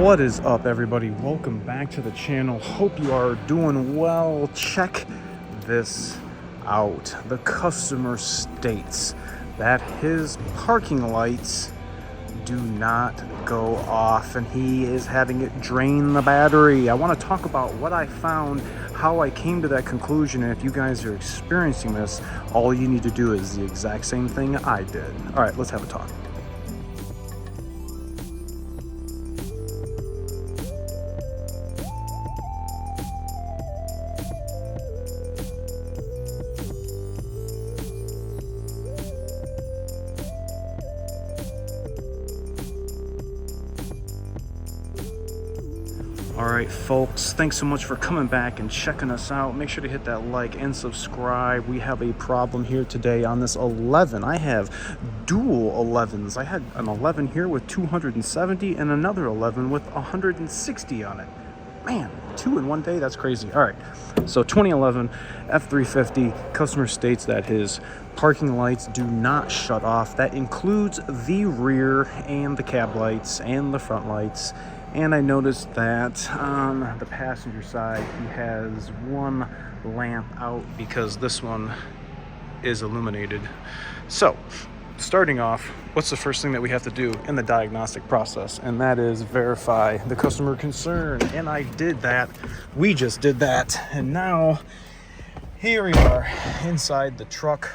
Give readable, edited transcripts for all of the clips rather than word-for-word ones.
What is up, everybody? Welcome back to the channel. Hope you are doing well. Check this out. The customer states that his parking lights do not go off and he is having it drain the battery. I want to talk about what I found, how I came to that conclusion, and if you guys are experiencing this, all you need to do is the exact same thing I did. All right, let's have a talk. Alright folks, thanks so much for coming back and checking us out. Make sure to hit that like and subscribe. We have a problem here today on this 11. I have dual 11s. I had an 11 here with 270 and another 11 with 160 on it. Man, 2 in one day? That's crazy. Alright, so 2011 F350, customer states that his parking lights do not shut off. That includes the rear and the cab lights and the front lights. And I noticed that on the passenger side, he has one lamp out because this one is illuminated. So, starting off, what's the first thing that we have to do in the diagnostic process? And that is verify the customer concern. And I did that. We just did that. And now, here we are inside the truck.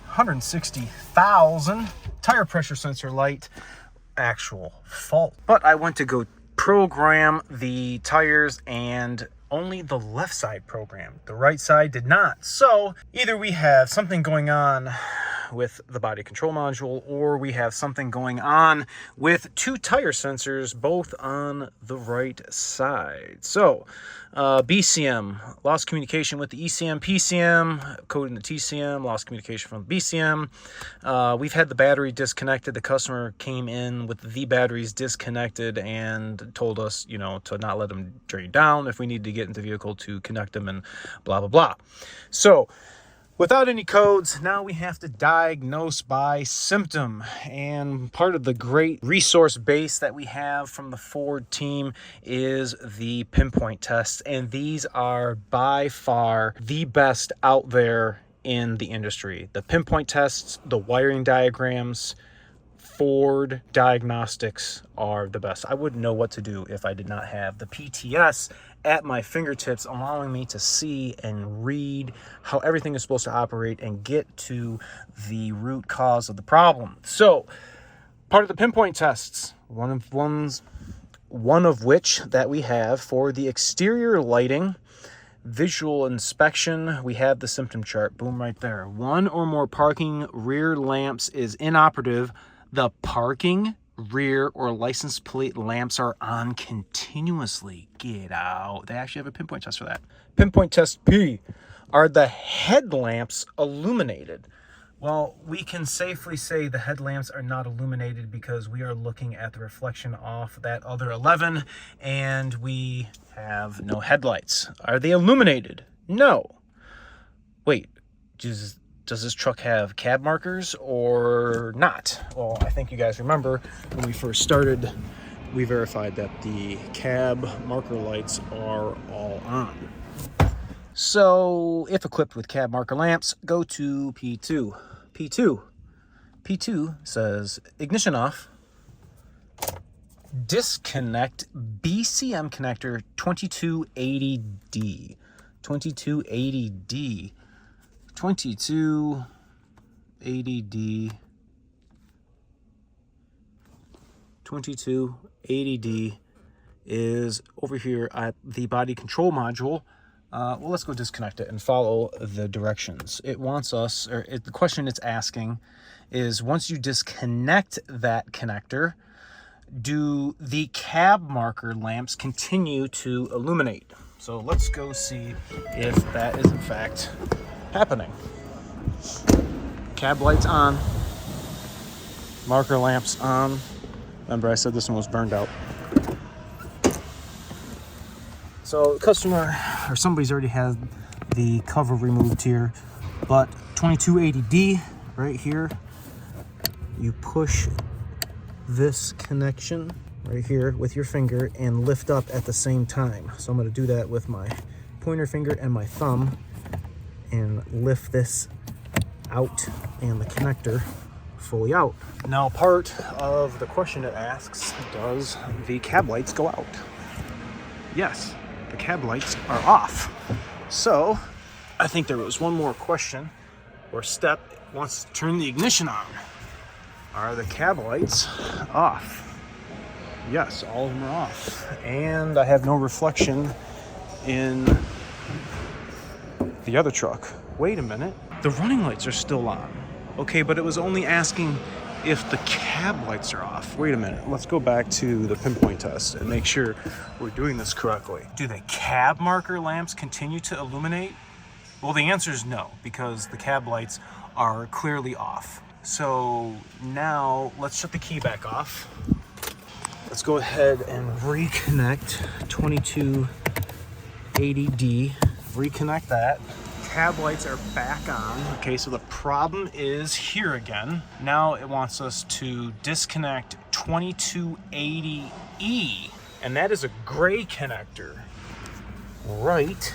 160,000 tire pressure sensor light. Actual fault, but I went to go program the tires and only the left side programmed, the right side did not. So either we have something going on with the body control module, or we have something going on with two tire sensors both on the right side. So BCM, lost communication with the ECM, PCM, code in the TCM, lost communication from the BCM. We've had the battery disconnected. The customer came in with the batteries disconnected and told us, you know, to not let them drain down if we need to get into the vehicle to connect them and blah, blah, blah. So without any codes, now we have to diagnose by symptom. And part of the great resource base that we have from the Ford team is the pinpoint tests. And these are by far the best out there in the industry. The pinpoint tests, the wiring diagrams, Ford diagnostics are the best. I wouldn't know what to do if I did not have the PTS at my fingertips, allowing me to see and read how everything is supposed to operate and get to the root cause of the problem. So part of the pinpoint tests, one of which that we have for the exterior lighting visual inspection, we have the symptom chart. Boom, right there. One or more parking rear lamps is inoperative. The parking rear or license plate lamps are on continuously. Get out. They actually have a pinpoint test for that. Pinpoint test P. Are the headlamps illuminated? Well, we can safely say the headlamps are not illuminated because we are looking at the reflection off that other 11 and we have no headlights. Are they illuminated? No. Wait, does this truck have cab markers or not? Well, I think you guys remember when we first started, we verified that the cab marker lights are all on. So if equipped with cab marker lamps, go to P2. P2 says ignition off, disconnect BCM connector 2280D. 2280D. 2280D. 2280D is over here at the body control module. Well, let's go disconnect it and follow the directions. It wants us, or the question it's asking is, once you disconnect that connector, do the cab marker lamps continue to illuminate? So let's go see if that is in fact happening. Cab lights on, marker lamps on. Remember I said this one was burned out. So customer or somebody's already had the cover removed here, but 2280D right here, you push this connection right here with your finger and lift up at the same time. So I'm going to do that with my pointer finger and my thumb and lift this out and the connector fully out. Now, part of the question it asks, does the cab lights go out? Yes, the cab lights are off. So I think there was one more question or step. It wants to turn the ignition on. Are the cab lights off? Yes, all of them are off. And I have no reflection in the other truck. Wait a minute. The running lights are still on. Okay, but it was only asking if the cab lights are off. Wait a minute. Let's go back to the pinpoint test and make sure we're doing this correctly. Do the cab marker lamps continue to illuminate? Well, the answer is no, because the cab lights are clearly off. So now let's shut the key back off. Let's go ahead and reconnect 2280D. Reconnect that. Cab lights are back on. Okay, so the problem is here again. Now it wants us to disconnect 2280E, and that is a gray connector. Right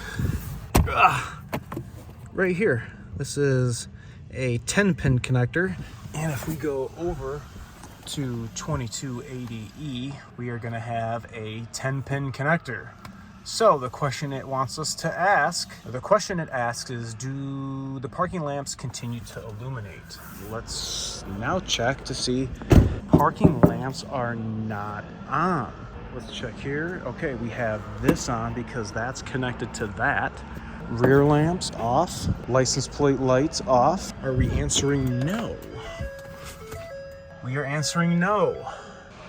here. This is a 10-pin connector, and if we go over to 2280E, we are going to have a 10-pin connector. So the question it wants us to ask, the question it asks is, do the parking lamps continue to illuminate? Let's now check to see. Parking lamps are not on. Let's check here. Okay, we have this on because that's connected to that. Rear lamps off. License plate lights off. Are we answering no? We are answering no.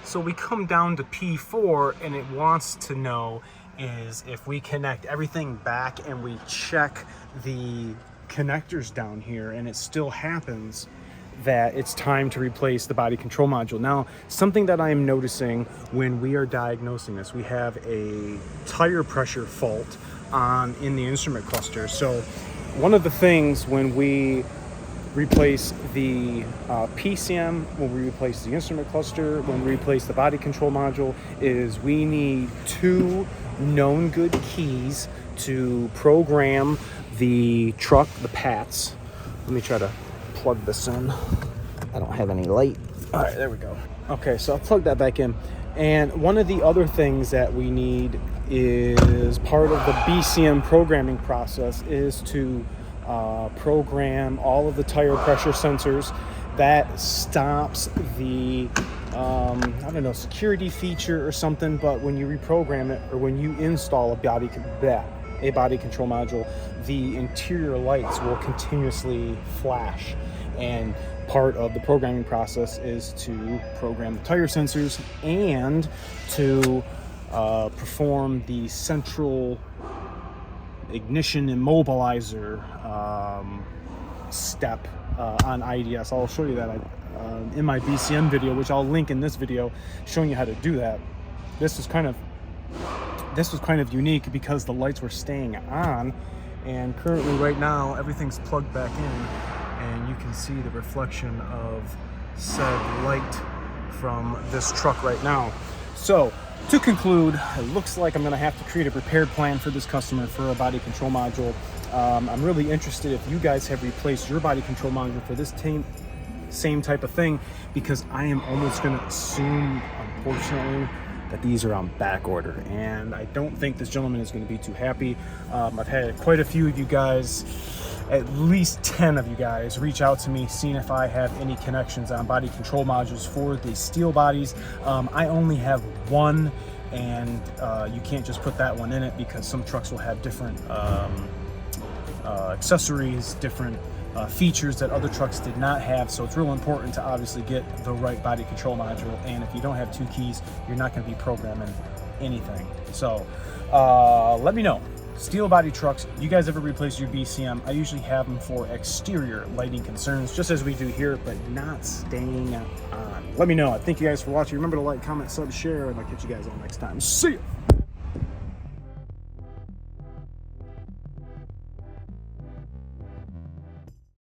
So we come down to P4 and it wants to know is if we connect everything back and we check the connectors down here and it still happens, that it's time to replace the body control module. Now, something that I'm noticing when we are diagnosing this, we have a tire pressure fault in the instrument cluster. So one of the things when we replace the PCM, when we replace the instrument cluster, when we replace the body control module, is we need 2 known good keys to program the truck, the PATs. Let me try to plug this in. I don't have any light. All right, there we go. Okay, so I'll plug that back in. And one of the other things that we need is part of the BCM programming process is to program all of the tire pressure sensors. That stops the I don't know, security feature or something, but when you reprogram it or when you install a body control module, the interior lights will continuously flash. And part of the programming process is to program the tire sensors and to perform the central ignition immobilizer step on IDS. I'll show you that in my BCM video, which I'll link in this video, showing you how to do that. This was kind of unique because the lights were staying on, and currently right now everything's plugged back in, and you can see the reflection of said light from this truck right now. So to conclude, it looks like I'm going to have to create a prepared plan for this customer for a body control module. I'm really interested if you guys have replaced your body control module for this same type of thing, because I am almost going to assume, unfortunately, that these are on back order, and I don't think this gentleman is going to be too happy. I've had quite a few of you guys, at least 10 of you guys, reach out to me seeing if I have any connections on body control modules for the steel bodies. I only have one, and you can't just put that one in it because some trucks will have different accessories, different features that other trucks did not have. So it's real important to obviously get the right body control module, and if you don't have 2 keys, you're not going to be programming anything. So let me know. Steel body trucks, you guys ever replace your BCM? I usually have them for exterior lighting concerns, just as we do here, but not staying on. Let me know. Thank you guys for watching. Remember to like, comment, sub, share, and I'll catch you guys all next time. See ya!